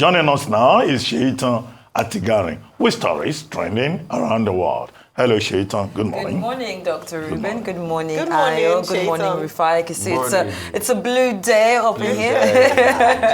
Joining us now is Shaitan Atigari with stories trending around the world. Hello, Shaitan. Good morning. Good morning, Dr. Ruben. Good morning, Good morning, Ayo. Good morning, Rufai. I can see it's a blue day up in here.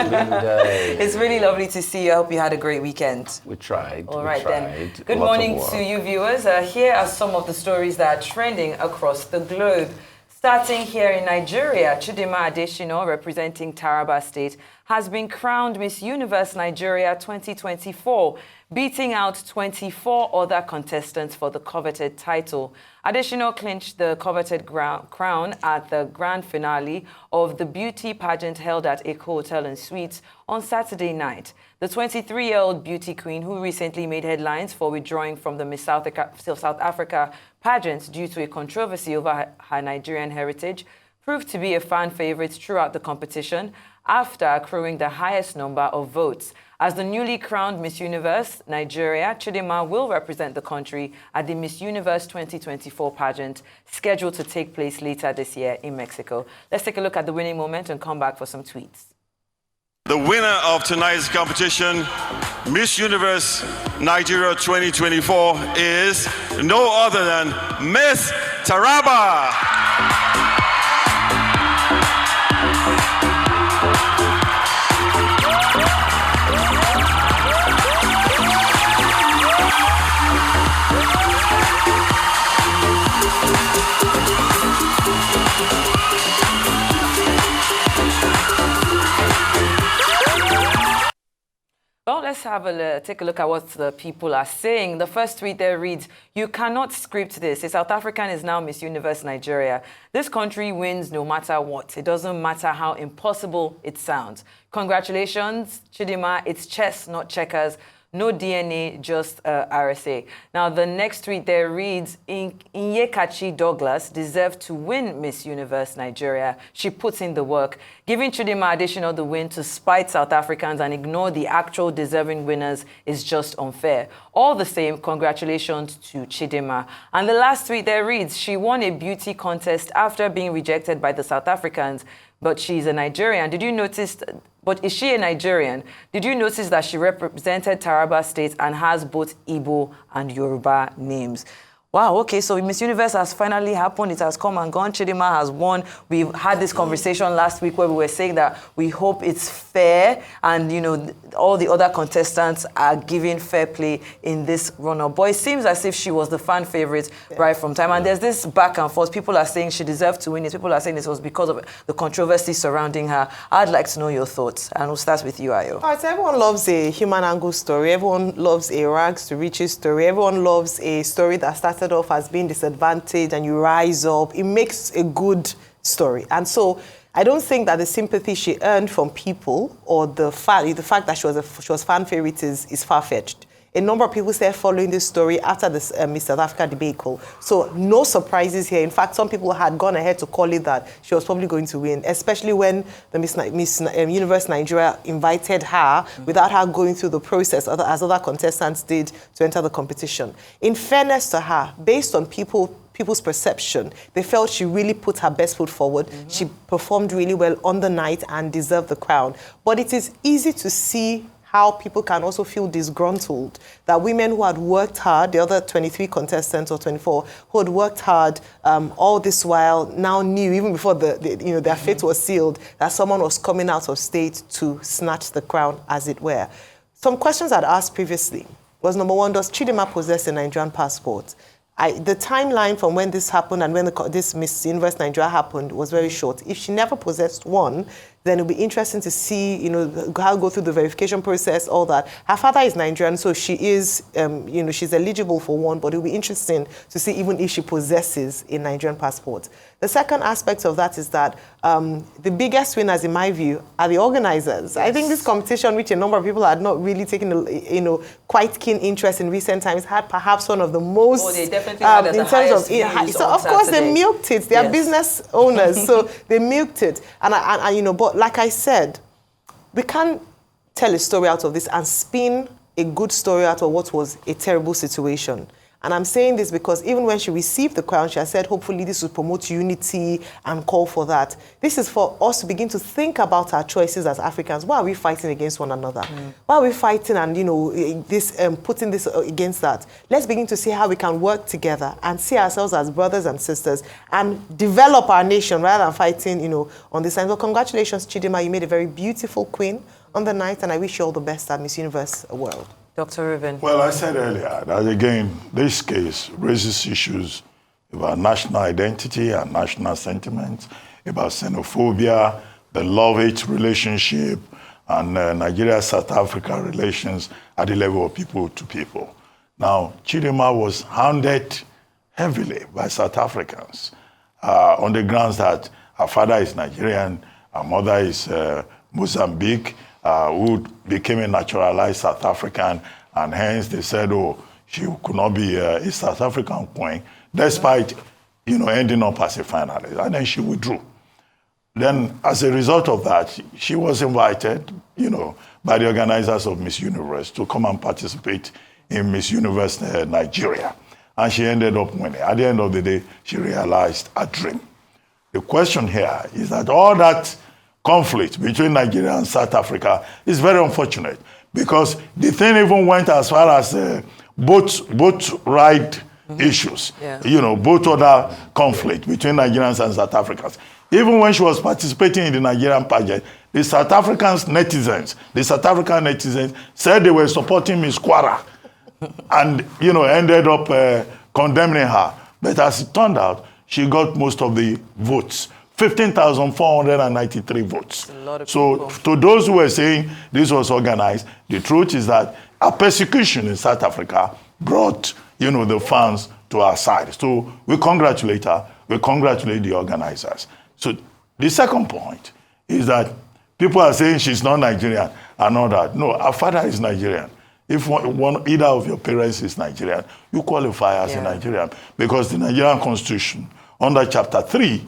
Blue day. It's really lovely to see you. I hope you had a great weekend. We tried. All right, then. Good morning to you, viewers. Here are some of the stories that are trending across the globe. Starting here in Nigeria, Chidinma Adesina, representing Taraba State, has been crowned Miss Universe Nigeria 2024, beating out 24 other contestants for the coveted title. Adesina clinched the coveted crown at the grand finale of the beauty pageant held at Eko Hotel and Suites on Saturday night. The 23-year-old beauty queen, who recently made headlines for withdrawing from the Miss South Africa pageant due to a controversy over her Nigerian heritage, proved to be a fan favorite throughout the competition after accruing the highest number of votes. As the newly crowned Miss Universe Nigeria, Chidinma will represent the country at the Miss Universe 2024 pageant, scheduled to take place later this year in Mexico. Let's take a look at the winning moment and come back for some tweets. The winner of tonight's competition, Miss Universe Nigeria 2024, is no other than Miss Taraba. Well, let's take a look at what the people are saying. The first tweet there reads, "You cannot script this. A South African is now Miss Universe Nigeria. This country wins no matter what. It doesn't matter how impossible it sounds. Congratulations, Chidinma. It's chess, not checkers. No DNA, just RSA." Now, the next tweet there reads, "Inyekachi Douglas deserved to win Miss Universe Nigeria. She puts in the work. Giving Chidinma Adesina the win to spite South Africans and ignore the actual deserving winners is just unfair. All the same, congratulations to Chidinma." And the last tweet there reads, "She won a beauty contest after being rejected by the South Africans, but she's a Nigerian. But is she a Nigerian? Did you notice that she represented Taraba State and has both Igbo and Yoruba names?" Wow, okay, so Miss Universe has finally happened. It has come and gone. Chidinma has won. We've had this conversation last week where we were saying that we hope it's fair and, you know, all the other contestants are given fair play in this run-up. But it seems as if she was the fan favorite right from time. And there's this back and forth. People are saying she deserved to win it. People are saying this was because of the controversy surrounding her. I'd like to know your thoughts. And we'll start with you, Ayo. All right, so everyone loves a human angle story. Everyone loves a rags to riches story. Everyone loves a story that started off as being disadvantaged and you rise up. It makes a good story. And so I don't think that the sympathy she earned from people or the fact that she was fan favorite is far-fetched. A number of people started following this story after this Miss South Africa debacle. So no surprises here. In fact, some people had gone ahead to call it that she was probably going to win, especially when the Miss Universe Nigeria invited her without her going through the process as other contestants did to enter the competition. In fairness to her, based on people's perception, they felt she really put her best foot forward. She performed really well on the night and deserved the crown. But it is easy to see how people can also feel disgruntled that women who had worked hard, the other 23 contestants or 24, who had worked hard all this while, now knew, even before their fate was sealed, that someone was coming out of state to snatch the crown, as it were. Some questions I'd asked previously was, number one, does Chidinma possess a Nigerian passport? The timeline from when this happened and when this Miss Universe Nigeria happened was very short. If she never possessed one, then it'll be interesting to see, how go through the verification process, all that. Her father is Nigerian, so she is, she's eligible for one, but it'll be interesting to see even if she possesses a Nigerian passport. The second aspect of that is that the biggest winners, in my view, are the organizers. Yes. I think this competition, which a number of people had not really taken, quite keen interest in recent times, had perhaps one of the most. Oh, they definitely had in terms of. So of course they milked it. They are business owners, so they milked it. And but like I said, we can't tell a story out of this and spin a good story out of what was a terrible situation. And I'm saying this because even when she received the crown, she has said, hopefully this will promote unity and call for that. This is for us to begin to think about our choices as Africans. Why are we fighting against one another? Why are we fighting and, putting this against that? Let's begin to see how we can work together and see ourselves as brothers and sisters and develop our nation rather than fighting, on this side. So congratulations, Chidima. You made a very beautiful queen on the night, and I wish you all the best at Miss Universe World. Dr. Ruben. Well, I said earlier that, again, this case raises issues about national identity and national sentiments, about xenophobia, the love-hate relationship, and Nigeria-South Africa relations at the level of people to people. Now, Chidima was hounded heavily by South Africans on the grounds that her father is Nigerian, her mother is Mozambique, who became a naturalized South African, and hence they said, oh, she could not be a South African queen, despite, ending up as a finalist. And then she withdrew. Then, as a result of that, she was invited, by the organizers of Miss Universe to come and participate in Miss Universe Nigeria. And she ended up winning. At the end of the day, she realized a dream. The question here is that all that conflict between Nigeria and South Africa is very unfortunate, because the thing even went as far as boat ride issues, both other conflict between Nigerians and South Africans. Even when she was participating in the Nigerian pageant, the South African netizens said they were supporting Miss Kwara and, ended up condemning her. But as it turned out, she got most of the votes. 15,493 votes. So to those who were saying this was organized, the truth is that a persecution in South Africa brought, the fans to our side. So we congratulate her. We congratulate the organizers. So the second point is that people are saying she's not Nigerian and all that. No, her father is Nigerian. If either of your parents is Nigerian, you qualify as a Nigerian, because the Nigerian Constitution, under Chapter 3,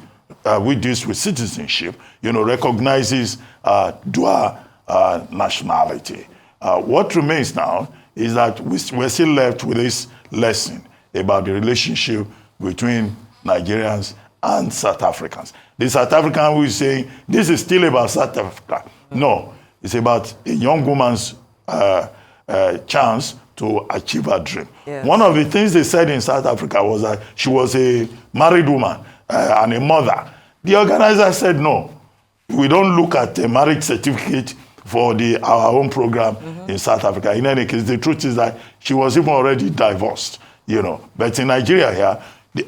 which deals with citizenship, recognizes dual nationality. What remains now is that we're still left with this lesson about the relationship between Nigerians and South Africans. The South African who is saying, this is still about South Africa. No, it's about a young woman's chance to achieve her dream. Yes. One of the things they said in South Africa was that she was a married woman and a mother. The organizer said, no, we don't look at a marriage certificate for our own program in South Africa. In any case, the truth is that she was even already divorced, But in Nigeria here,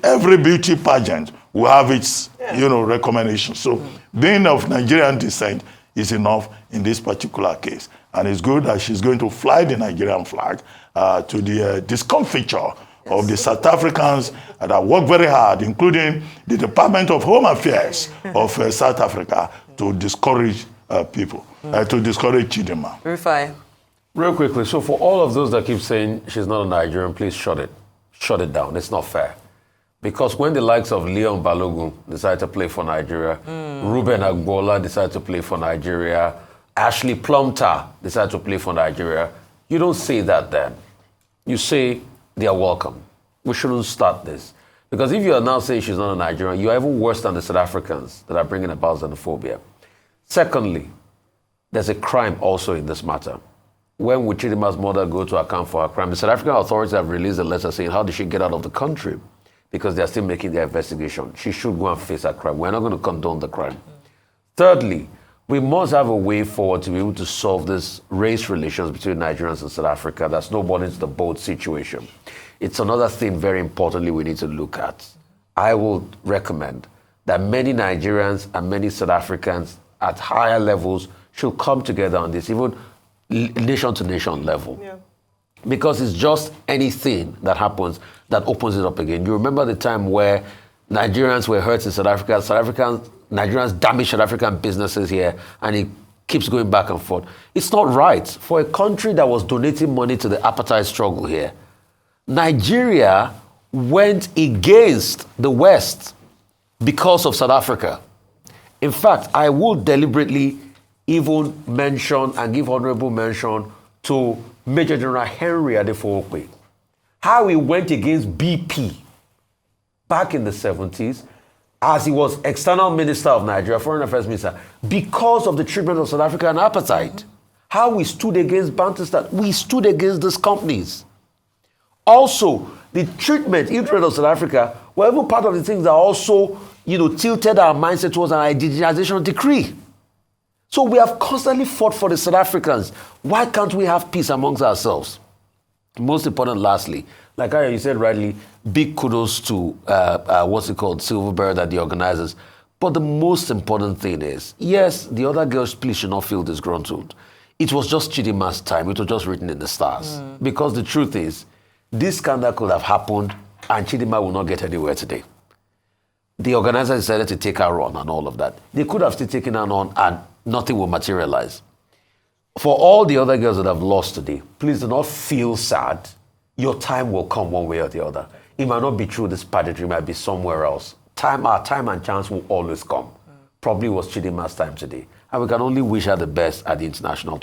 every beauty pageant will have its, recommendation. So being of Nigerian descent is enough in this particular case. And it's good that she's going to fly the Nigerian flag to the discomfiture of the South Africans that work very hard, including the Department of Home Affairs of South Africa, to discourage people, to discourage Chidima. Rufai. Real quickly, so for all of those that keep saying she's not a Nigerian, please shut it down. It's not fair. Because when the likes of Leon Balogun decided to play for Nigeria, Ruben Agbola decided to play for Nigeria, Ashley Plumter decided to play for Nigeria, you don't say that then. You say they are welcome. We shouldn't start this. Because if you are now saying she's not a Nigerian, you are even worse than the South Africans that are bringing about xenophobia. Secondly, there's a crime also in this matter. When would Chidima's mother go to account for her crime? The South African authorities have released a letter saying, how did she get out of the country? Because they are still making their investigation. She should go and face her crime. We're not going to condone the crime. Thirdly, we must have a way forward to be able to solve this race relations between Nigerians and South Africa. That's nobody into the boat situation. It's another thing very importantly we need to look at. I would recommend that many Nigerians and many South Africans at higher levels should come together on this, even nation to nation level. Yeah. Because it's just anything that happens that opens it up again. You remember the time where Nigerians were hurt in South Africa, Nigerians damaged South African businesses here, and it keeps going back and forth. It's not right for a country that was donating money to the apartheid struggle here. Nigeria went against the West because of South Africa. In fact, I will deliberately even mention and give honorable mention to Major General Henry Adefookwe. how he went against BP back in the 70s as he was external minister of Nigeria, foreign affairs minister, because of the treatment of South Africa and apartheid. How we stood against Bantustan. We stood against these companies. Also, the treatment, ill-treatment of South Africa were even part of the things that also, tilted our mindset towards an indigenization decree. So we have constantly fought for the South Africans. Why can't we have peace amongst ourselves? Most important, lastly, like you said rightly, big kudos to, Silverberg and the organizers. But the most important thing is, yes, the other girls, please should not feel disgruntled. It was just Chidima's time. It was just written in the stars. Because the truth is, this scandal could have happened and Chidima will not get anywhere today. The organizer decided to take her on and all of that. They could have still taken her on and nothing will materialize. For all the other girls that have lost today, please do not feel sad. Your time will come one way or the other. It might not be through this pageantry, it might be somewhere else. Our time and chance will always come. Probably was Chidima's time today. And we can only wish her the best at the international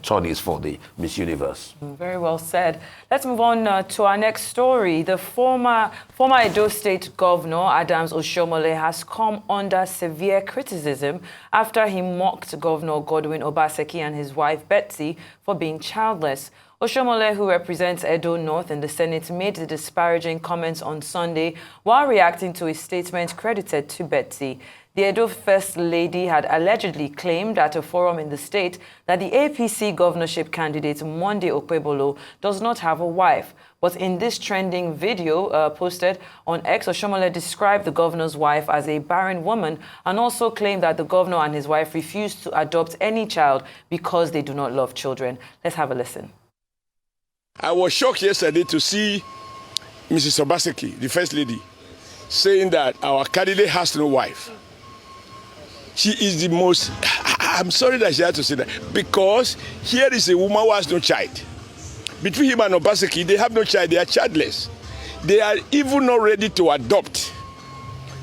tourneys for the Miss Universe. Very well said. Let's move on to our next story. The former Edo State Governor, Adams Oshiomhole, has come under severe criticism after he mocked Governor Godwin Obaseki and his wife Betsy for being childless. Oshiomhole, who represents Edo North in the Senate, made the disparaging comments on Sunday while reacting to a statement credited to Betsy. The Edo First Lady had allegedly claimed at a forum in the state that the APC governorship candidate Monday Okpebolo does not have a wife. But in this trending video posted on X, Oshiomhole described the governor's wife as a barren woman and also claimed that the governor and his wife refused to adopt any child because they do not love children. Let's have a listen. I was shocked yesterday to see Mrs. Obaseki, the First Lady, saying that our candidate has no wife. She is the most, I'm sorry that she had to say that, because here is a woman who has no child. Between him and Obaseki, they have no child, they are childless. They are even not ready to adopt.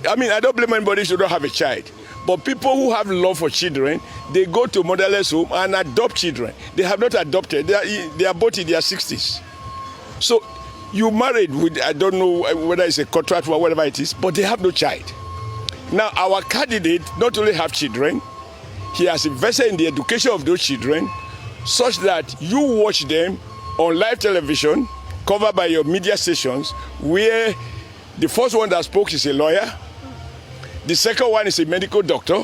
I mean, I don't blame anybody who don't have a child. But people who have love for children, they go to motherless home and adopt children. They have not adopted, they are both in their 60s. So you married with, I don't know whether it's a contract or whatever it is, but they have no child. Now, our candidate not only have children, he has invested in the education of those children such that you watch them on live television, covered by your media stations, where the first one that spoke is a lawyer, the second one is a medical doctor,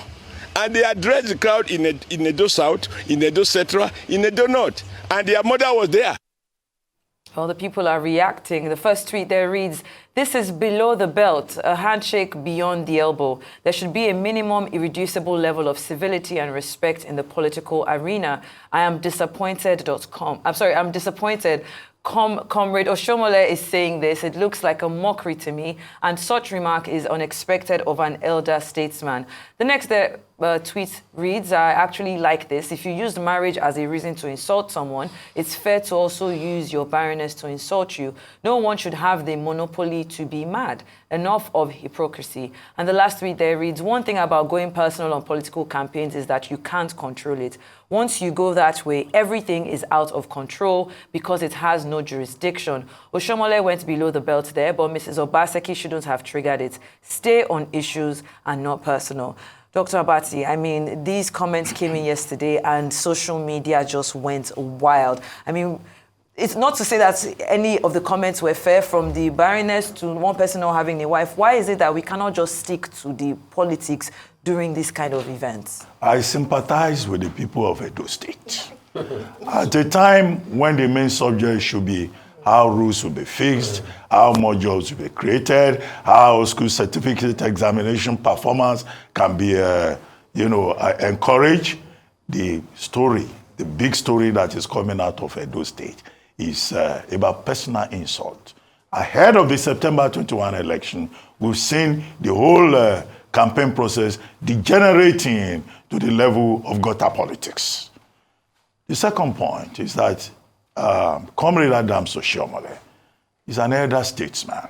and they address the crowd in Edo South, in Edo Central, in Edo North, and their mother was there. Well, the people are reacting. The first tweet there reads, "This is below the belt, a handshake beyond the elbow. There should be a minimum irreducible level of civility and respect in the political arena. I am disappointed.com. I'm disappointed. Comrade Oshiomhole is saying this. It looks like a mockery to me, and such remark is unexpected of an elder statesman." The next tweet reads, "I actually like this. If you used marriage as a reason to insult someone, it's fair to also use your barrenness to insult you. No one should have the monopoly to be mad. Enough of hypocrisy." And the last tweet there reads, "One thing about going personal on political campaigns is that you can't control it. Once you go that way, everything is out of control because it has no jurisdiction." Oshiomhole went below the belt there, but Mrs. Obaseki shouldn't have triggered it. Stay on issues and not personal. Dr. Abati, I mean, these comments came in yesterday and social media just went wild. I mean, it's not to say that any of the comments were fair, from the barrenness to one person not having a wife. Why is it that we cannot just stick to the politics during these kind of events? I sympathize with the people of Edo State. At a time when the main subject should be how rules will be fixed, how more jobs will be created, how school certificate examination performance can be, encouraged. The big story that is coming out of Edo State is about personal insult. Ahead of the September 21 election, we've seen the whole campaign process degenerating to the level of gutter politics. The second point is that Comrade Adams Oshiomhole is an elder statesman.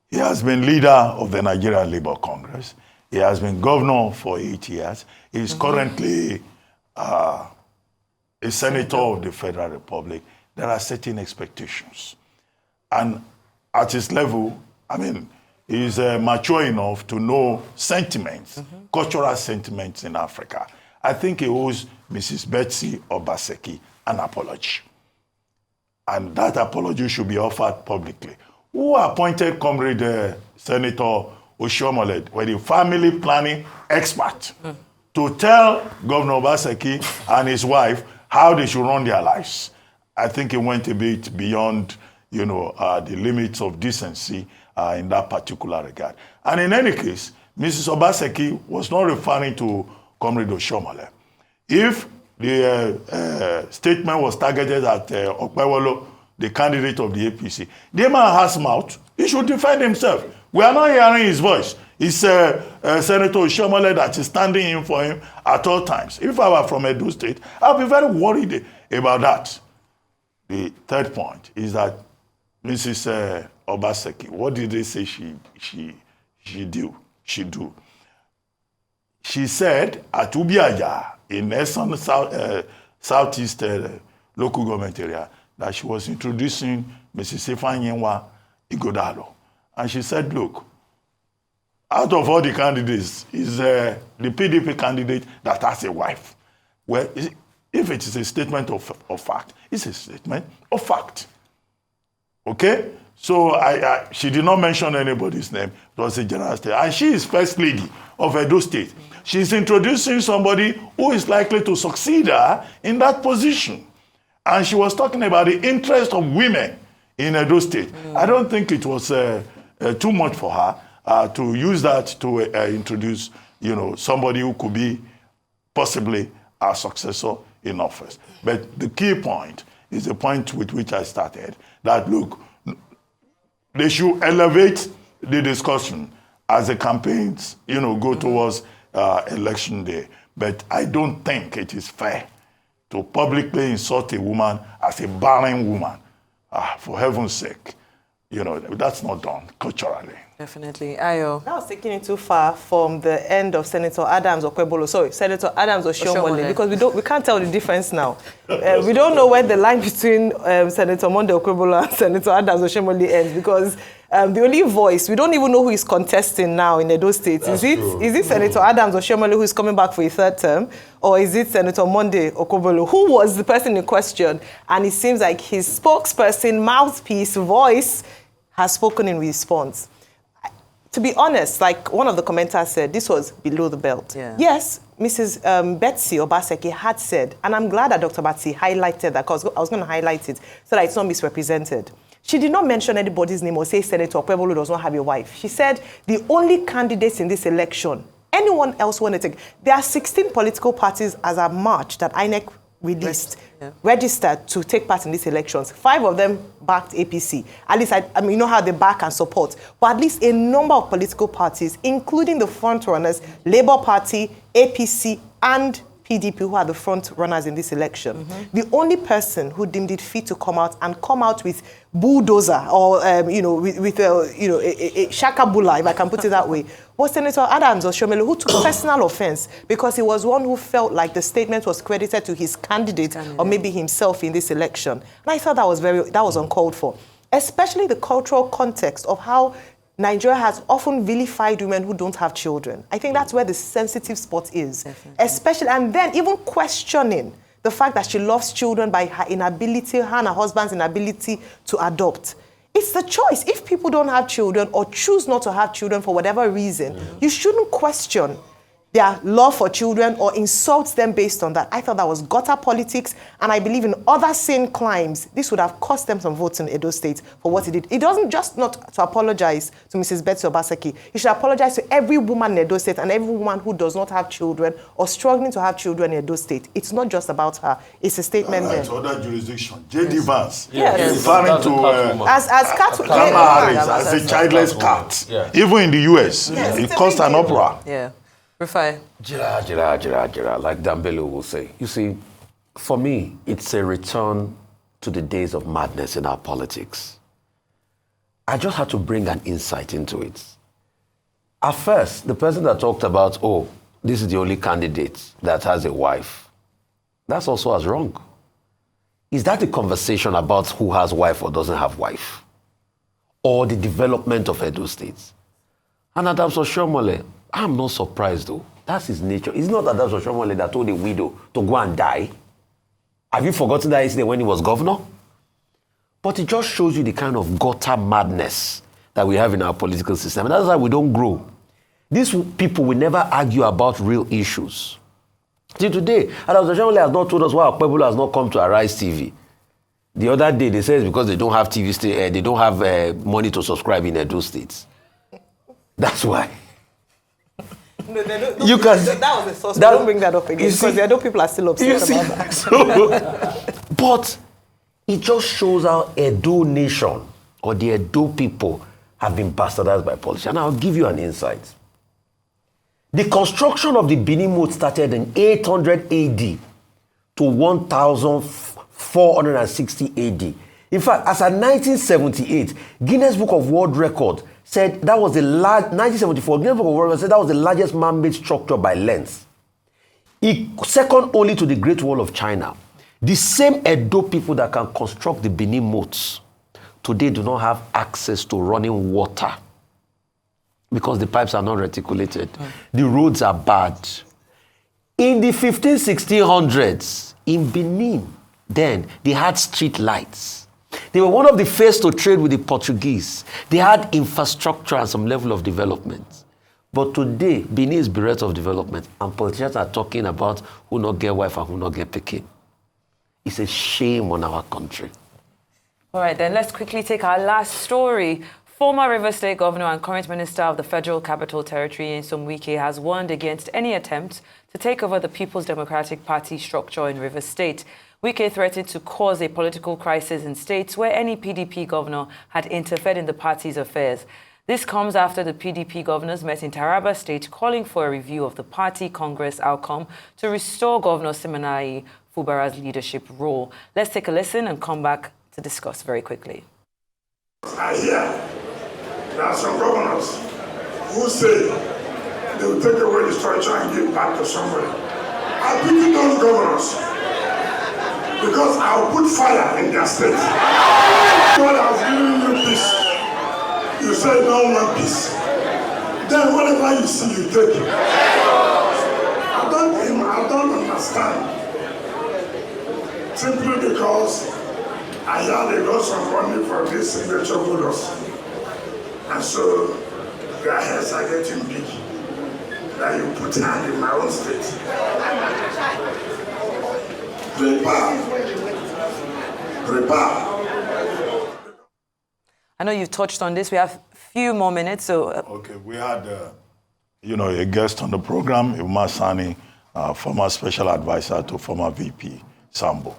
He has been leader of the Nigerian Labour Congress. He has been governor for 8 years. He is currently a senator of the Federal Republic. There are certain expectations. And at his level, I mean, he's mature enough to know sentiments, cultural sentiments in Africa. I think he owes Mrs. Betsy Obaseki an apology. And that apology should be offered publicly. Who appointed Comrade Senator Oshiomhole, the family planning expert, to tell Governor Obaseki and his wife how they should run their lives? I think it went a bit beyond, the limits of decency in that particular regard. And in any case, Mrs. Obaseki was not referring to Comrade Oshiomhole. If the statement was targeted at Okpewolo, the candidate of the APC, the man has mouth. He should defend himself. We are not hearing his voice. It's Senator Oshiomhole that is standing in for him at all times. If I were from Edo State, I'll be very worried about that. The third point is that Mrs. Obaseki, what did they say she do? She said at Ubiaja in Essen Southeast local government area that she was introducing Mrs. Ifanyenwa Igodalo. And she said, look, out of all the candidates, is the PDP candidate that has a wife. Well, if it is a statement of fact, it's a statement of fact. Okay? So she did not mention anybody's name. It was a general statement. And she is First Lady of Edo State. She's introducing somebody who is likely to succeed her in that position. And she was talking about the interest of women in Edo State. I don't think it was too much for her to use that to introduce, somebody who could be possibly our successor in office. But the key point is the point with which I started, that, look, they should elevate the discussion as the campaigns, go towards election day. But I don't think it is fair to publicly insult a woman as a barren woman. For heaven's sake, that's not done culturally. Definitely. Ayo. That was taking it too far from the end of Senator Adams Senator Adams Oshiomhole, because we can't tell the difference now. We don't know where the line between Senator Monday Okwebolo and Senator Adams Oshiomhole ends, because the only voice, we don't even know who is contesting now in Edo State. Is it Senator Adams Oshiomhole who is coming back for a third term, or is it Senator Monday Okwebolo, who was the person in question? And it seems like his spokesperson, mouthpiece, voice has spoken in response. To be honest, like one of the commenters said, this was below the belt. Yeah. Yes, Mrs. Betsy Obaseki had said, and I'm glad that Dr. Betsy highlighted that, because I was going to highlight it so that it's not misrepresented. She did not mention anybody's name or say Senator Okpebolo does not have a wife. She said the only candidates in this election, anyone else want to take, there are 16 political parties as a March that INEC released, registered to take part in these elections. 5 of them backed APC. At least, I mean, you know how they back and support. But at least a number of political parties, including the front runners, Labour Party, APC, and PDP, who are the front runners in this election. The only person who deemed it fit to come out with bulldozer or with a shakabula, if I can put it that way, was Senator Adams Oshiomhole, who took personal offense because he was one who felt like the statement was credited to his candidate or maybe himself in this election. And I thought that was uncalled for, especially the cultural context of how Nigeria has often vilified women who don't have children. I think that's where the sensitive spot is. Definitely. Especially, and then even questioning the fact that she loves children by her inability, her and her husband's inability to adopt. It's the choice. If people don't have children or choose not to have children for whatever reason, you shouldn't question their love for children or insult them based on that. I thought that was gutter politics, and I believe in other sane crimes, this would have cost them some votes in Edo State for what he did. It doesn't just not to apologize to Mrs. Betsy Obaseki. He should apologize to every woman in Edo State and every woman who does not have children or struggling to have children in Edo State. It's not just about her. It's a statement there. Other jurisdiction. J.D. Vance. Yes. Referring to as Kamala Harris as a childless cat. Yeah. Even in the U.S., it caused an uproar. Yeah. Rufai. Jira, like Dambele will say. You see, for me, it's a return to the days of madness in our politics. I just had to bring an insight into it. At first, the person that talked about, this is the only candidate that has a wife, that's also as wrong. Is that a conversation about who has wife or doesn't have wife? or the development of Edo State. And Adams Oshiomhole, I'm not surprised though. That's his nature. It's not Adams Oshiomhole that told the widow to go and die. Have you forgotten that incident when he was governor? But it just shows you the kind of gutter madness that we have in our political system. And that's why we don't grow. These people will never argue about real issues. See, today, Adams Oshiomhole has not told us why our people has not come to Arise TV. The other day, they said it's because they don't have they don't have money to subscribe in Edo States. That's why. No, that You can. was the source. Don't bring that up again because the Edo people are still upset about that. So, but it just shows how Edo nation or the Edo people have been bastardized by politics. And I'll give you an insight. The construction of the Benin Moat started in 800 AD to 1460 AD. In fact, as of 1978, Guinness Book of World Record said that was the 1974, Guinness Book of World Record said that was the largest man-made structure by length. Second only to the Great Wall of China. The same Edo people that can construct the Benin moats today do not have access to running water because the pipes are not reticulated. The roads are bad. In the 1600s, in Benin, then they had street lights. They were one of the first to trade with the Portuguese. They had infrastructure and some level of development. But today, Benin is bereft of development, and politicians are talking about who not get wife and who not get pikin. It's a shame on our country. All right, then let's quickly take our last story. Former Rivers State Governor and current Minister of the Federal Capital Territory, Nyesom Wike, has warned against any attempt to take over the People's Democratic Party structure in Rivers State. Wike threatened to cause a political crisis in states where any PDP governor had interfered in the party's affairs. This comes after the PDP governors met in Taraba State calling for a review of the party Congress outcome to restore Governor Siminalayi Fubara's leadership role. Let's take a listen and come back to discuss very quickly. I hear there are some governors who say they will take away the structure and give back to somebody. I pity those governors because I will put fire in their state. God has given you peace. You say no one peace. Then whatever you see, you take it. I don't understand. Simply because I hear they got some money from these signature voters. And so their heads are getting big. That you put hand in my own state. Prepare. I know you've touched on this. We have a few more minutes, so... Okay, we had, a guest on the program, Umar Sani, former special advisor to former VP Sambo.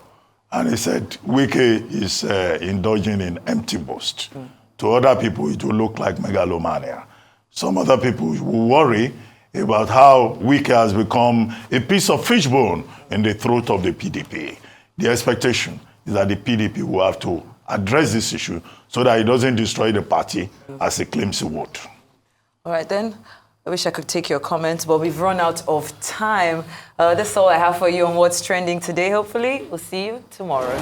And he said, Wike is indulging in empty boast. To other people, it will look like megalomania. Some other people will worry about how Wike has become a piece of fishbone in the throat of the PDP. The expectation is that the PDP will have to address this issue so that it doesn't destroy the party as it claims it would. All right, then. I wish I could take your comments, but we've run out of time. That's all I have for you on what's trending today, hopefully. We'll see you tomorrow.